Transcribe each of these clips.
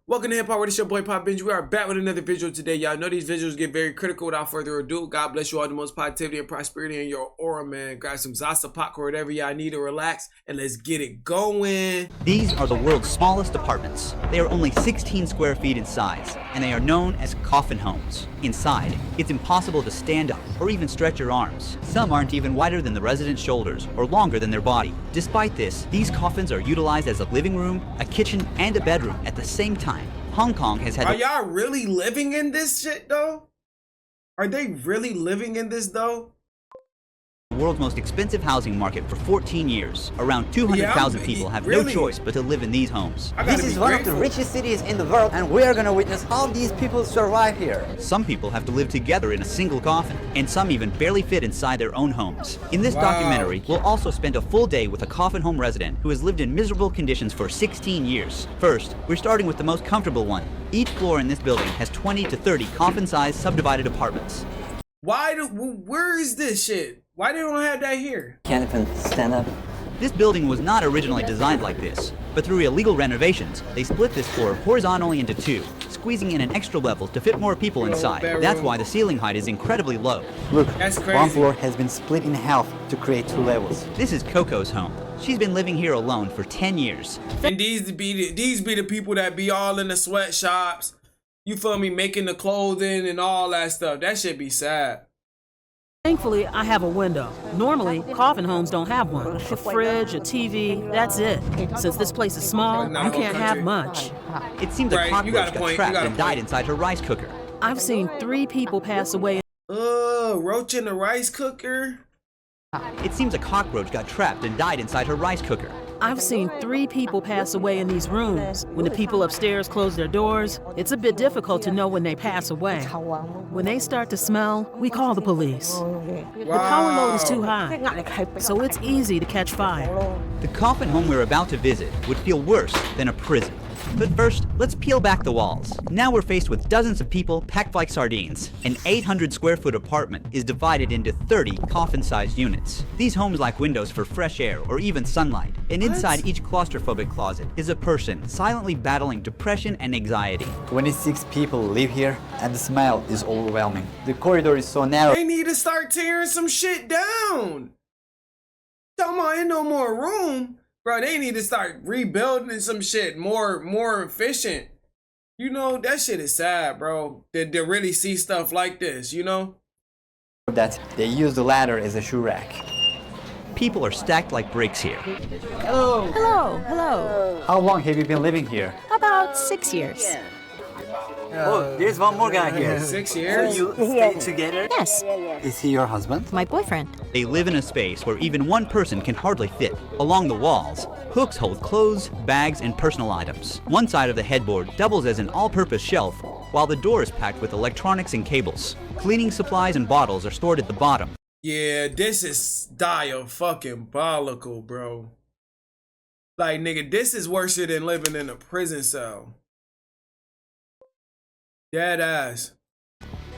Welcome to Hip Hop World. It's your boy Papa Benji. We are back with another video today. Y'all know these visuals get very critical. Without further ado, God bless you all, the most positivity and prosperity in your aura, man. Grab some Zasa popcorn, whatever y'all need to relax, and let's get it going. These are the world's smallest apartments. They are only 16 square feet in size, and they are known as coffin homes. Inside, it's impossible to stand up or even stretch your arms. Some aren't even wider than the residents' shoulders or longer than their body. Despite this, these coffins are utilized as a living room, a kitchen, and a bedroom at the same time. Hong Kong has had— Are y'all really living in this shit though? Are they really living in this though? the world's most expensive housing market for 14 years. Around 200,000 people have no choice but to live in these homes. This is one of the richest cities in the world, and we are gonna witness how these people survive here. Some people have to live together in a single coffin, and some even barely fit inside their own homes. In this documentary, we'll also spend a full day with a coffin home resident who has lived in miserable conditions for 16 years. First, we're starting with the most comfortable one. Each floor in this building has 20 to 30 coffin-sized subdivided apartments. Where is this shit? Why they don't have that here? Can't even stand up. This building was not originally designed like this, but through illegal renovations, they split this floor horizontally into two, squeezing in an extra level to fit more people inside. That's why the ceiling height is incredibly low. Look, that's crazy. One floor has been split in half to create two levels. This is Coco's home. She's been living here alone for 10 years. And these be the people that be all in the sweatshops, you feel me, making the clothing and all that stuff. That shit be sad. Thankfully, I have a window. Normally, coffin homes don't have one. A fridge, a TV, that's it. Since this place is small, you can't have much. It seems a cockroach got trapped and died inside her rice cooker. I've seen 3 people pass away. Roach in the rice cooker? It seems a cockroach got trapped and died inside her rice cooker. I've seen 3 people pass away in these rooms. When the people upstairs close their doors, it's a bit difficult to know when they pass away. When they start to smell, we call the police. The power load is too high, so it's easy to catch fire. The coffin home we're about to visit would feel worse than a prison. But first, let's peel back the walls. Now we're faced with dozens of people packed like sardines. An 800 square foot apartment is divided into 30 coffin-sized units. These homes lack windows for fresh air or even sunlight. And inside each claustrophobic closet is a person silently battling depression and anxiety. 26 people live here, and the smell is overwhelming. The corridor is so narrow. They need to start tearing some shit down. Talking about ain't no more room. Bro, they need to start rebuilding some shit more efficient. You know, that shit is sad, bro. To really see stuff like this, you know? That they use the ladder as a shoe rack. People are stacked like bricks here. Hello. Hello, hello. How long have you been living here? About 6 years. Oh, there's one more guy here. 6 years? You stay together? Yes, Is he your husband? my boyfriend. They live in a space where even one person can hardly fit. Along the walls, hooks hold clothes, bags, and personal items. One side of the headboard doubles as an all-purpose shelf, while the door is packed with electronics and cables. Cleaning supplies and bottles are stored at the bottom. Yeah, this is diabolical, bro. Like, nigga, this is worse than living in a prison cell. Dead ass.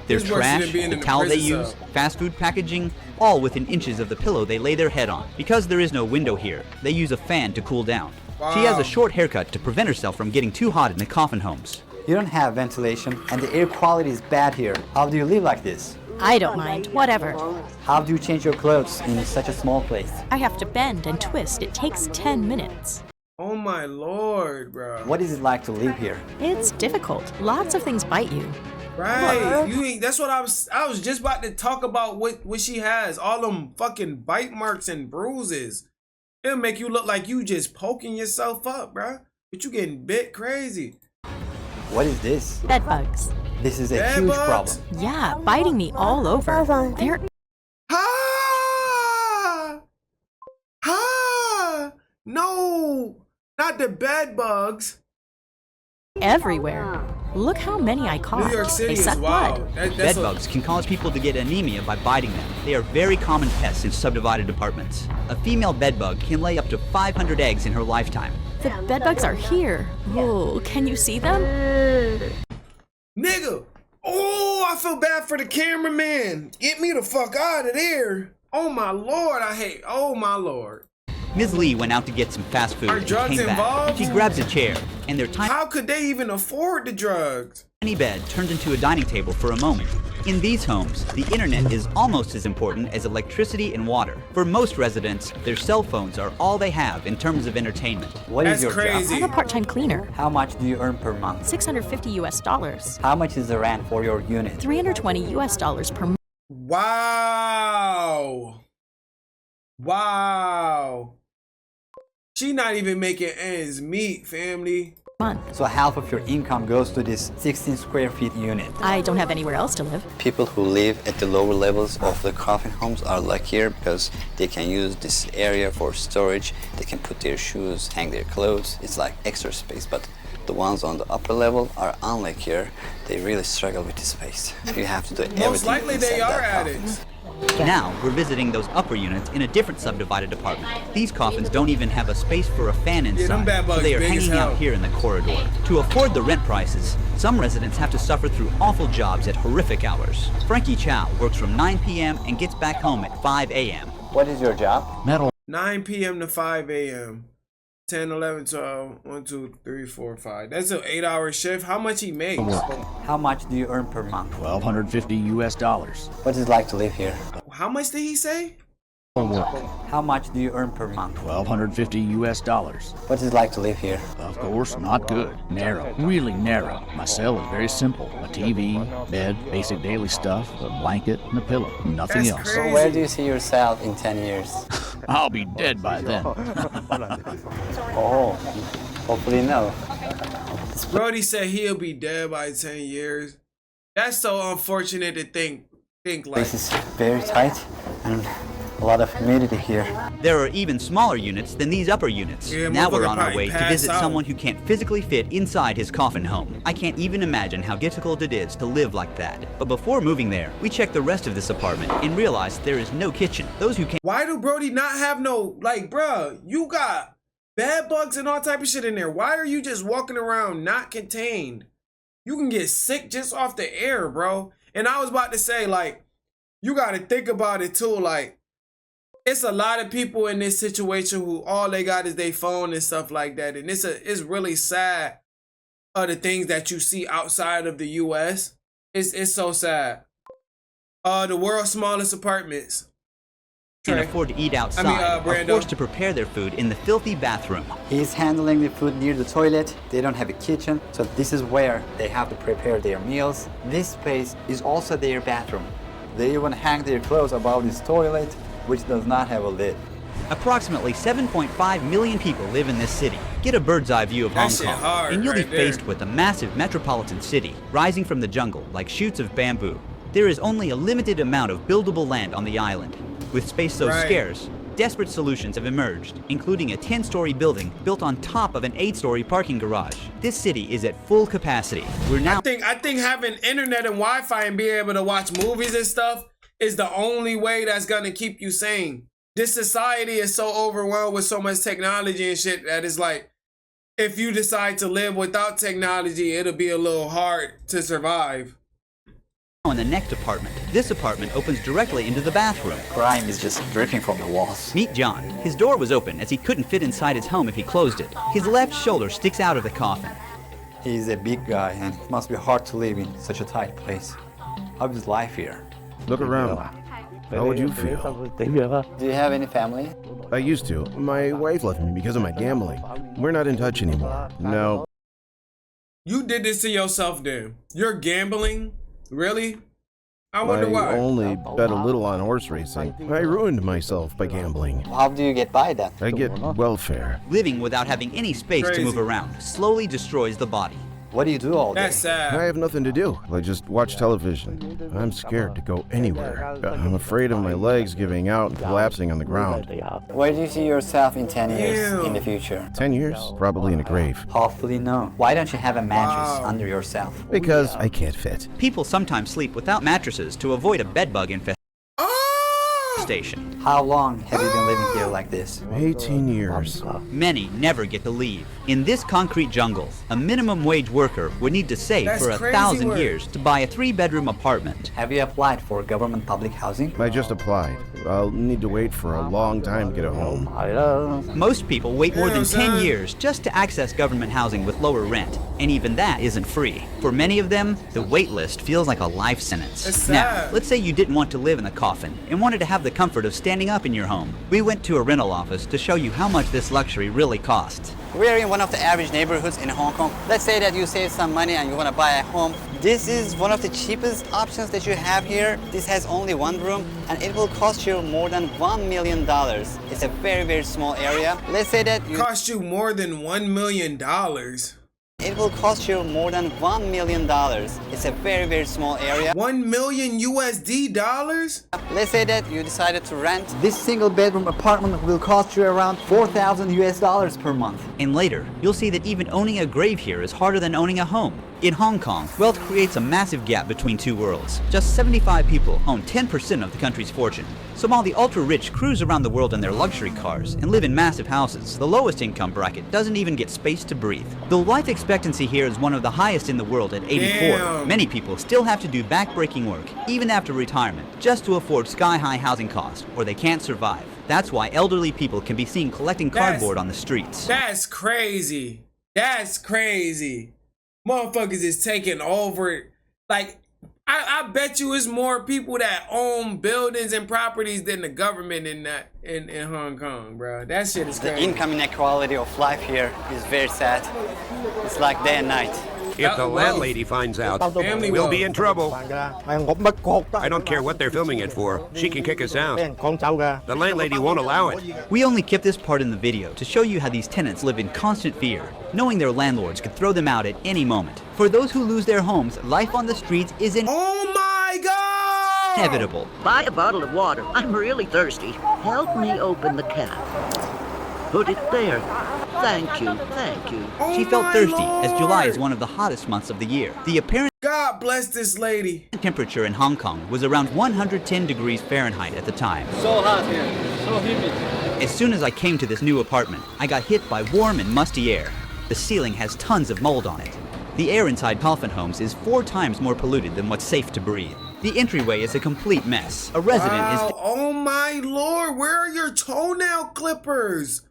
Their It's worse than trash, being the in a towel they prison use, cell. fast food packaging, all within inches of the pillow they lay their head on. Because there is no window here, they use a fan to cool down. She has Wow. a short haircut to prevent herself from getting too hot in the coffin homes. You don't have ventilation, and the air quality is bad here. How do you live like this? I don't mind, whatever. How do you change your clothes in such a small place? I have to bend and twist. It takes 10 minutes. Oh my lord, bro. What is it like to live here? It's difficult. Lots of things bite you. Right, you ain't. That's what I was just about to talk about. What she has, all them fucking bite marks and bruises. It'll make you look like you just poking yourself up, bro. But you getting bit crazy. What is this? Bed bugs. This is a Bed huge bugs? problem. Yeah, biting me all over. They're Ha! Ha! No, not the bed bugs. everywhere. Look how many I caught. New York City They is suck wild. blood. That's Bed bugs can cause people to get anemia by biting them. They are very common pests in subdivided apartments. A female bed bug can lay up to 500 eggs in her lifetime. The bed bugs are here. Oh, can you see them? Nigga, oh, I feel bad for the cameraman. Get me the fuck out of there. Oh my lord, oh my lord. Ms. Lee went out to get some fast food Are and drugs came back. involved? She grabs a chair, and their tiny How could they even afford the drugs? bed turned into a dining table for a moment. In these homes, the internet is almost as important as electricity and water. For most residents, their cell phones are all they have in terms of entertainment. What is That's your crazy. I'm a part-time cleaner. job? How much do you earn per month? $650 US. How much is the rent for your unit? $320 US per month. Wow. Wow. She not even making ends meet, family. So half of your income goes to this 16 square feet unit. I don't have anywhere else to live. People who live at the lower levels of the coffin homes are luckier because they can use this area for storage. They can put their shoes, hang their clothes. It's like extra space, but the ones on the upper level are unluckier. They really struggle with this space. You have to do everything. Most likely they inside are that coffin. addicts. Now, we're visiting those upper units in a different subdivided apartment. These coffins don't even have a space for a fan them inside, bad so bugs they are big as hanging out hell. here in the corridor. To afford the rent prices, some residents have to suffer through awful jobs at horrific hours. Frankie Chow works from 9 p.m. and gets back home at 5 a.m. What is your job? 9 p.m. to 5 a.m. 10, 11, 12, 1, 2, 3, 4, 5. That's an 8-hour shift. How much he makes? How much do you earn per month? $1,250 US. What is it like to live here? How much did he say? How much do you earn per month? $1,250 US. What is it like to live here? Of course, not good. Narrow, really narrow. My cell is very simple. A TV, bed, basic daily stuff, a blanket, and a pillow. Nothing That's else. crazy. So where do you see yourself in 10 years? I'll be dead by then. Oh, hopefully no. Brody said he'll be dead by 10 years. That's so unfortunate to think like. This is very tight and a lot of humidity here. There are even smaller units than these upper units. Yeah, Now we're motherfucker on our probably way to pass visit out. someone who can't physically fit inside his coffin home. I can't even imagine how difficult it is to live like that. But before moving there, we checked the rest of this apartment and realized there is no kitchen. Those who can't Why do Brody not have no, like, bruh, you got bed bugs and all type of shit in there. Why are you just walking around not contained? You can get sick just off the air, bro. And I was about to say, like, you got to think about it too. Like, it's a lot of people in this situation who all they got is their phone and stuff like that. And it's really sad of the things that you see outside of the U.S. It's so sad. The world's smallest apartments. can Trey. afford to eat outside are Brando. forced to prepare their food in the filthy bathroom. He's handling the food near the toilet. They don't have a kitchen, so this is where they have to prepare their meals. This space is also their bathroom. They even hang their clothes above this toilet, which does not have a lid. Approximately 7.5 million people live in this city. Get a bird's eye view of That Hong shit Kong, hard and you'll be right there. faced with a massive metropolitan city rising from the jungle like shoots of bamboo. There is only a limited amount of buildable land on the island. With space so Right. scarce, desperate solutions have emerged, including a 10-story building built on top of an 8-story parking garage. This city is at full capacity. We're now I think having internet and Wi-Fi and being able to watch movies and stuff is the only way that's gonna keep you sane. This society is so overwhelmed with so much technology and shit that it's like, if you decide to live without technology, it'll be a little hard to survive. in the next apartment. This apartment opens directly into the bathroom. Grime is just dripping from the walls. Meet John. His door was open as he couldn't fit inside his home if he closed it. His left shoulder sticks out of the coffin. He's a big guy, and it must be hard to live in such a tight place. How is life here? Look around. How would you feel? Do you have any family? I used to. My wife left me because of my gambling. We're not in touch anymore. No. You did this to yourself then. You're gambling? Really? I wonder I why. only bet a little on horse racing. I ruined myself by gambling. How do you get by then? I get welfare. Living without having any space Crazy. to move around slowly destroys the body. What do you do all day? That's sad. I have nothing to do. I just watch television. I'm scared to go anywhere. I'm afraid of my legs giving out and collapsing on the ground. Where do you see yourself in 10 years Ew. in the future? 10 years? Probably in a grave. Hopefully no. Why don't you have a mattress Wow. under yourself? Because I can't fit. People sometimes sleep without mattresses to avoid a bedbug infestation. How long have you been living here like this? 18 years. Many never get to leave. In this concrete jungle, a minimum wage worker would need to save That's for crazy 1,000 work. years to buy a 3-bedroom apartment. Have you applied for government public housing? I just applied. I'll need to wait for a long time to get a home. Most people wait more Yeah, than 10 son. years just to access government housing with lower rent, and even that isn't free. For many of them, the wait list feels like a life sentence. It's Now, sad. let's say you didn't want to live in a coffin and wanted to have the comfort of standing up in your home. We went to a rental office to show you how much this luxury really costs. We're in one of the average neighborhoods in Hong Kong. Let's say that you save some money and you want to buy a home. This is one of the cheapest options that you have here. This has only one room and it will cost you more than $1 million. It's a very, very small area. Let's say that you... Cost you more than $1 million. It will cost you more than $1 million. It's a very, very small area. 1 million USD dollars? Let's say that you decided to rent. This single bedroom apartment will cost you around 4,000 US dollars per month. And later, you'll see that even owning a grave here is harder than owning a home. In Hong Kong, wealth creates a massive gap between two worlds. Just 75 people own 10% of the country's fortune. So while the ultra-rich cruise around the world in their luxury cars and live in massive houses, the lowest income bracket doesn't even get space to breathe. Though life expectancy here is one of the highest in the world at 84, Damn. many people still have to do back-breaking work, even after retirement, just to afford sky-high housing costs, or they can't survive. That's why elderly people can be seen collecting cardboard on the streets. That's crazy. That's crazy. Motherfuckers is taking over. Like, I bet you it's more people that own buildings and properties than the government in Hong Kong, bro. That shit is The crazy. income inequality of life here is very sad. It's like day and night. If the landlady finds out, Family we'll wealth. be in trouble. I don't care what they're filming it for. She can kick us out. The landlady won't allow it. We only kept this part in the video to show you how these tenants live in constant fear, knowing their landlords could throw them out at any moment. For those who lose their homes, life on the streets is Oh my God! inevitable. Buy a bottle of water. I'm really thirsty. Help me open the cap. Put it there. Thank you, thank you. Oh She felt my thirsty, as July is Lord. one of the hottest months of the year. The apparent God bless this lady. temperature in Hong Kong was around 110 degrees Fahrenheit at the time. So hot here, so humid. As soon as I came to this new apartment, I got hit by warm and musty air. The ceiling has tons of mold on it. The air inside Coffin homes is 4 times more polluted than what's safe to breathe. The entryway is a complete mess. A resident Wow. is Oh my Lord, where are your toenail clippers?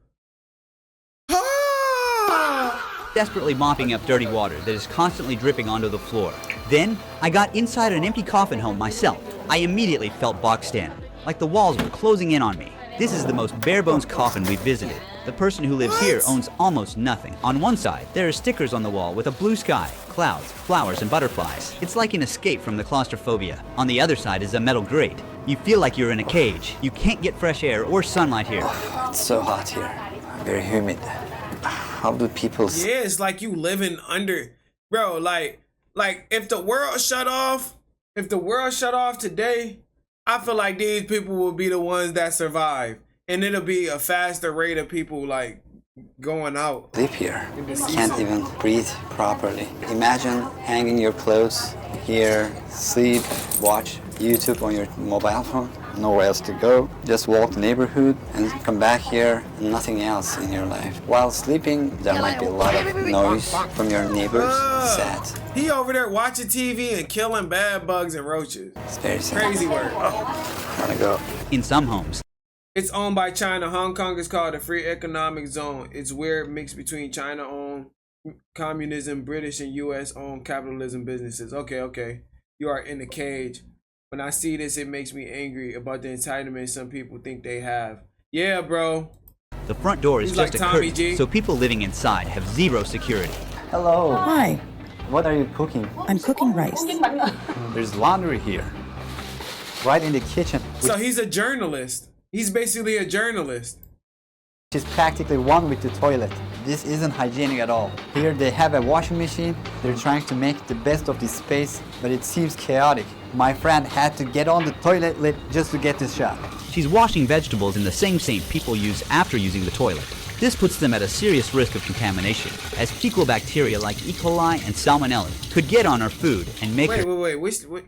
Ah! desperately mopping up dirty water that is constantly dripping onto the floor. Then, I got inside an empty coffin home myself. I immediately felt boxed in, like the walls were closing in on me. This is the most bare-bones coffin we've visited. The person who lives here owns almost nothing. On one side, there are stickers on the wall with a blue sky, clouds, flowers, and butterflies. It's like an escape from the claustrophobia. On the other side is a metal grate. You feel like you're in a cage. You can't get fresh air or sunlight here. It's so hot here. Very humid. How do people... Yeah, it's like you living under, bro. Like if the world shut off today, I feel like these people will be the ones that survive, and it'll be a faster rate of people like going out. Live here. Can't even breathe properly. Imagine hanging your clothes here, sleep, watch YouTube on your mobile phone. Nowhere else to go. Just walk the neighborhood and come back here. Nothing else in your life. While sleeping, there might be a lot of noise from your neighbors. Sad. He over there watching TV and killing bad bugs and roaches. It's very sad. Crazy work. Gotta go. In some homes, It's owned by China. Hong Kong is called a free economic zone. It's weird mix between China-owned communism, British and U.S.-owned capitalism businesses. Okay. You are in a cage. When I see this, it makes me angry about the entitlement some people think they have. Yeah, bro. the front door is He's just like a Tommy curtain, G. so people living inside have zero security. Hello. Hi, What are you cooking? I'm cooking rice. There's laundry here. Right in the kitchen. So he's a journalist. He's basically a journalist. Which is practically one with the toilet. This isn't hygienic at all. Here they have a washing machine. They're trying to make the best of this space, but it seems chaotic. My friend had to get on the toilet lid just to get this shot. She's washing vegetables in the same sink people use after using the toilet. This puts them at a serious risk of contamination, as fecal bacteria like E. coli and Salmonella could get on her food and make her... Wait.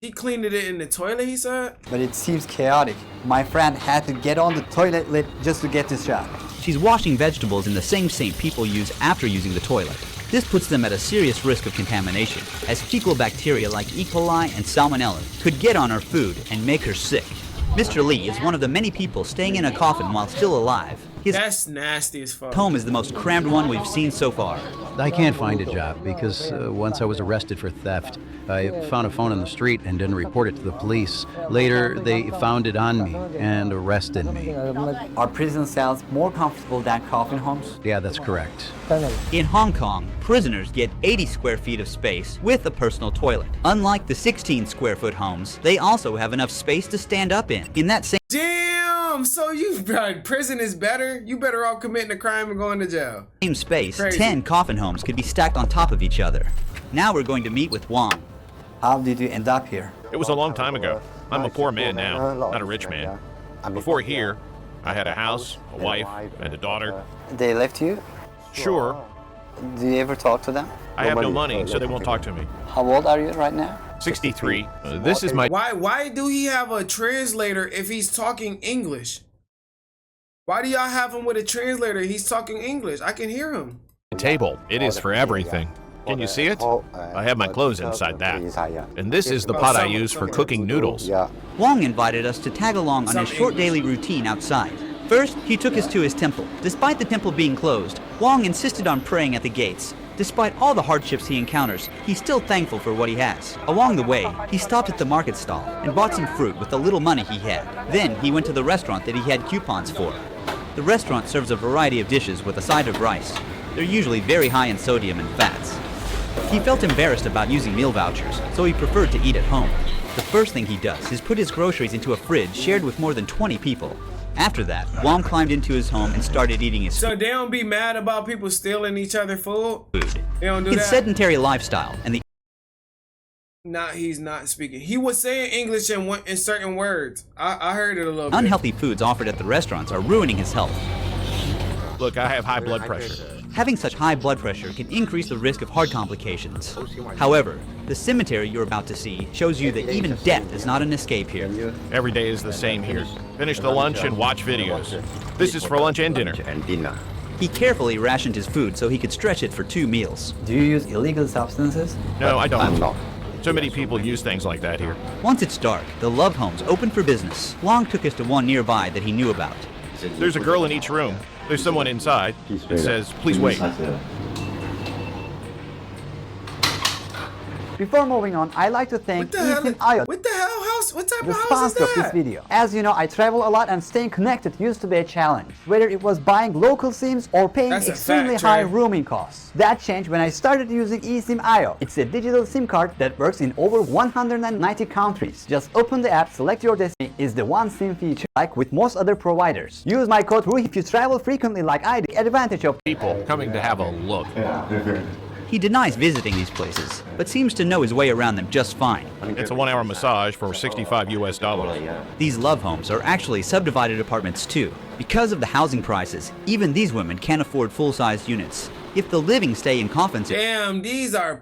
He cleaned it in the toilet, he said? But it seems chaotic. My friend had to get on the toilet lid just to get this shot. She's washing vegetables in the same sink people use after using the toilet. This puts them at a serious risk of contamination, as fecal bacteria like E. coli and Salmonella could get on her food and make her sick. Mr. Lee is one of the many people staying in a coffin while still alive. His That's nasty as fuck. home is the most crammed one we've seen so far. I can't find a job because once I was arrested for theft. I found a phone on the street and didn't report it to the police. Later, they found it on me and arrested me. Are prison cells more comfortable than coffin homes? Yeah, that's correct. In Hong Kong, prisoners get 80 square feet of space with a personal toilet. Unlike the 16 square foot homes, they also have enough space to stand up in. In that same Damn, so prison is better? You better off committing a crime and going to jail. space, Crazy. 10 coffin homes could be stacked on top of each other. Now we're going to meet with Wong. How did you end up here? It was a long time ago. I'm a poor man now, not a rich man. Before here, I had a house, a wife, and a daughter. They left you? Sure, Do you ever talk to them? I have no money, so they won't talk to me. How old are you right now? 63. This is my Why do he have a translator if he's talking English? Why do y'all have him with a translator? He's talking English. I can hear him. table. It is for everything. Can you see it? I have my clothes inside that. And this is the pot I use for cooking noodles. Wong invited us to tag along on his short daily routine outside. First, he took us to his temple. Despite the temple being closed, Wong insisted on praying at the gates. Despite all the hardships he encounters, he's still thankful for what he has. Along the way, he stopped at the market stall and bought some fruit with the little money he had. Then he went to the restaurant that he had coupons for. The restaurant serves a variety of dishes with a side of rice. They're usually very high in sodium and fats. He felt embarrassed about using meal vouchers, so he preferred to eat at home. The first thing he does is put his groceries into a fridge shared with more than 20 people. After that, Wong climbed into his home and started eating his So they don't be mad about people stealing each other food? food. They don't do His that? sedentary lifestyle and the He's not speaking. He was saying English in certain words. I heard it a little bit. unhealthy foods offered at the restaurants are ruining his health. Look, I have high blood pressure. Having such high blood pressure can increase the risk of heart complications. However, the cemetery you're about to see shows you that even death is not an escape here. Every day is the same here. Finish the lunch and watch videos. This is for lunch and dinner. He carefully rationed his food so he could stretch it for 2 meals. Do you use illegal substances? No, I don't. So many people use things like that here. Once it's dark, the love homes open for business. Wong took us to one nearby that he knew about. There's a girl in each room. There's someone inside. It says, please wait. Before moving on, I'd like to thank Ethan Ayo, What the hell house? What type the of house is sponsor of this that? video. As you know, I travel a lot and staying connected used to be a challenge. Whether it was buying local SIMs or paying That's a extremely fact, high Trey. roaming costs. That changed when I started using eSIM IO. It's a digital SIM card that works in over 190 countries. Just open the app, select your destination, is the one SIM feature. Like with most other providers. Use my code RUH if you travel frequently like I do. Take advantage of People coming to have a look. He denies visiting these places, but seems to know his way around them just fine. It's a 1-hour massage for $65 US. These love homes are actually subdivided apartments too. Because of the housing prices, even these women can't afford full-sized units. If the living stay in coffins in Damn, these are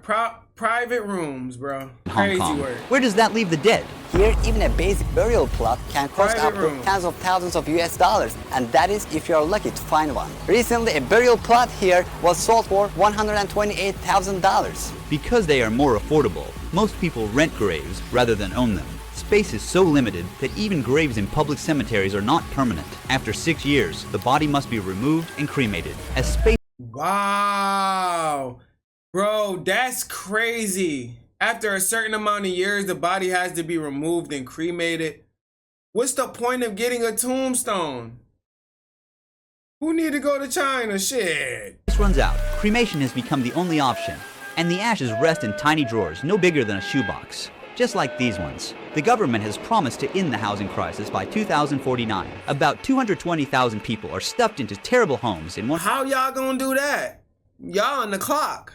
private rooms, bro. Hong Crazy Kong, word. where does that leave the dead? Here, even a basic burial plot can cost Private up to room. tens of thousands of US dollars, and that is if you're lucky to find one. Recently, a burial plot here was sold for $128,000. Because they are more affordable, most people rent graves rather than own them. Space is so limited that even graves in public cemeteries are not permanent. After 6 years, the body must be removed and cremated. As space Wow. Bro, that's crazy. After a certain amount of years, the body has to be removed and cremated. What's the point of getting a tombstone? Who need to go to China? Shit. runs out, cremation has become the only option, and the ashes rest in tiny drawers no bigger than a shoebox. Just like these ones. The government has promised to end the housing crisis by 2049. About 220,000 people are stuffed into terrible homes in one. How y'all gonna do that? Y'all on the clock.